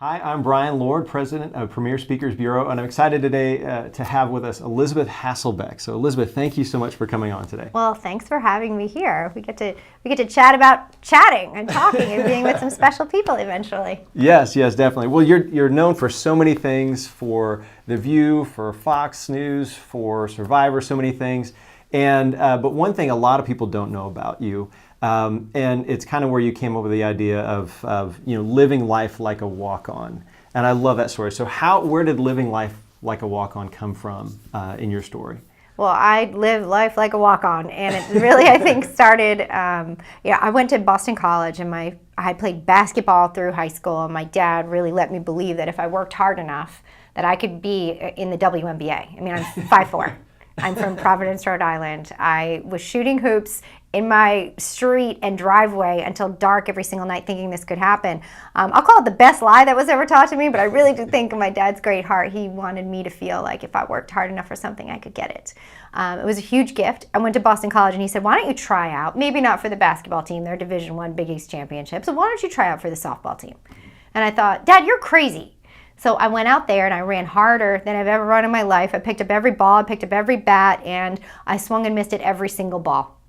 Hi, I'm Brian Lord, President of Premier Speakers Bureau, and I'm excited today to have with us Elisabeth Hasselbeck. So Elisabeth, thank you so much for coming on today. Well, thanks for having me here. We get to chat about chatting and talking and being with some special people eventually. Yes, definitely. Well, you're known for so many things, for The View, for Fox News, for Survivor, so many things. And but one thing a lot of people don't know about you, and it's kind of where you came up with the idea of living life like a walk-on. And I love that story. So where did living life like a walk-on come from in your story? Well, I live life like a walk-on, and it really, I think, started, I went to Boston College, and I had played basketball through high school, and my dad really let me believe that if I worked hard enough, that I could be in the WNBA. I mean, I'm 5'4". I'm from Providence, Rhode Island. I was shooting hoops in my street and driveway until dark every single night thinking this could happen. I'll call it the best lie that was ever taught to me, but I really do think in my dad's great heart, he wanted me to feel like if I worked hard enough for something, I could get it. It was a huge gift. I went to Boston College and he said, why don't you try out? Maybe not for the basketball team, they're Division I Big East championships, so why don't you try out for the softball team? And I thought, Dad, you're crazy. So I went out there and I ran harder than I've ever run in my life. I picked up every ball, I picked up every bat, and I swung and missed at every single ball.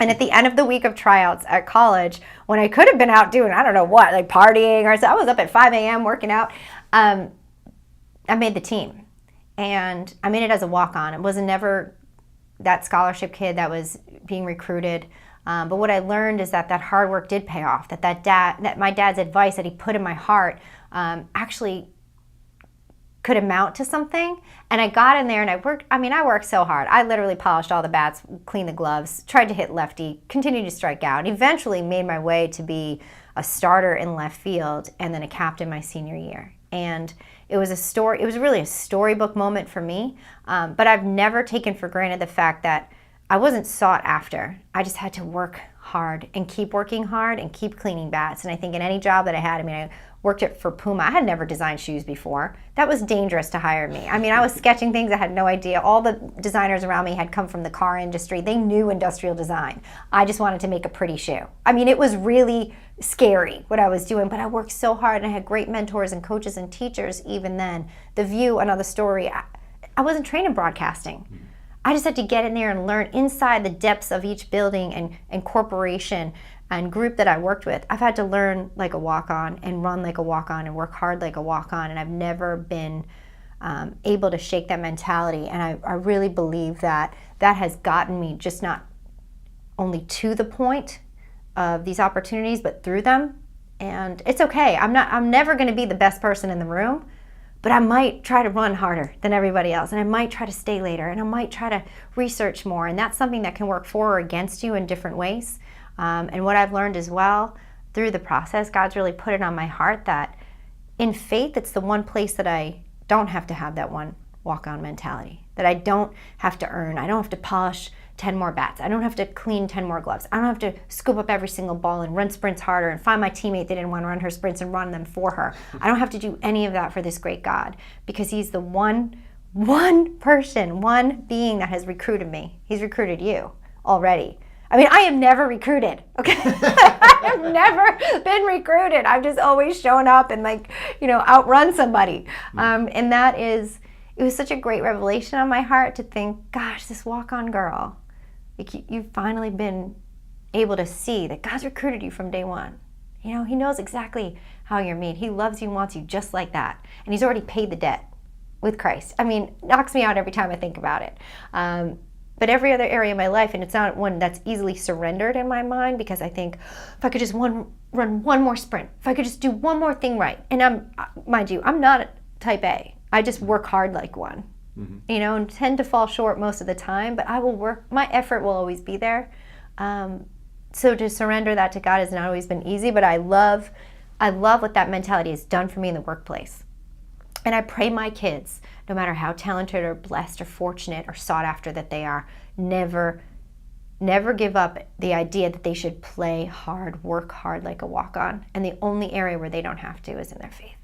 And at the end of the week of tryouts at college, when I could have been out doing, I don't know what, like partying, or so I was up at 5 a.m. working out, I made the team. And I made it as a walk-on. It wasn't never that scholarship kid that was being recruited. But what I learned is that hard work did pay off, that my dad's advice that he put in my heart actually could amount to something. And I got in there and I worked so hard. I literally polished all the bats, cleaned the gloves, tried to hit lefty, continued to strike out, and eventually made my way to be a starter in left field and then a captain my senior year. And it was really a storybook moment for me, but I've never taken for granted the fact that I wasn't sought after. I just had to work hard and keep working hard and keep cleaning bats. And I think in any job that I had, I worked for Puma. I had never designed shoes before. That was dangerous to hire me. I was sketching things I had no idea. All the designers around me had come from the car industry. They knew industrial design. I just wanted to make a pretty shoe. It was really scary what I was doing, but I worked so hard and I had great mentors and coaches and teachers even then. The View, another story. I wasn't trained in broadcasting. I just had to get in there and learn inside the depths of each building and corporation and group that I worked with. I've had to learn like a walk-on and run like a walk-on and work hard like a walk-on, and I've never been able to shake that mentality. And I really believe that has gotten me just not only to the point of these opportunities, but through them. And it's okay. I'm never going to be the best person in the room, but I might try to run harder than everybody else, and I might try to stay later, and I might try to research more, and that's something that can work for or against you in different ways. And what I've learned as well through the process, God's really put it on my heart that in faith, it's the one place that I don't have to have that one walk-on mentality, that I don't have to earn. I don't have to polish 10 more bats. I don't have to clean 10 more gloves. I don't have to scoop up every single ball and run sprints harder and find my teammate that didn't want to run her sprints and run them for her. I don't have to do any of that for this great God, because he's the one person, one being that has recruited me. He's recruited you already. I am never recruited, okay? I have never been recruited. I've just always shown up and outrun somebody. And it was such a great revelation on my heart to think, gosh, this walk-on girl, you've finally been able to see that God's recruited you from day one. He knows exactly how you're made. He loves you and wants you just like that. And he's already paid the debt with Christ. Knocks me out every time I think about it. But every other area of my life, and it's not one that's easily surrendered in my mind, because I think if I could just run one more sprint, if I could just do one more thing right, and mind you, I'm not type A. I just work hard like one, and tend to fall short most of the time, but I will work, my effort will always be there. So to surrender that to God has not always been easy, but I love what that mentality has done for me in the workplace. And I pray my kids, no matter how talented or blessed or fortunate or sought after that they are, never give up the idea that they should play hard, work hard like a walk-on. And the only area where they don't have to is in their faith.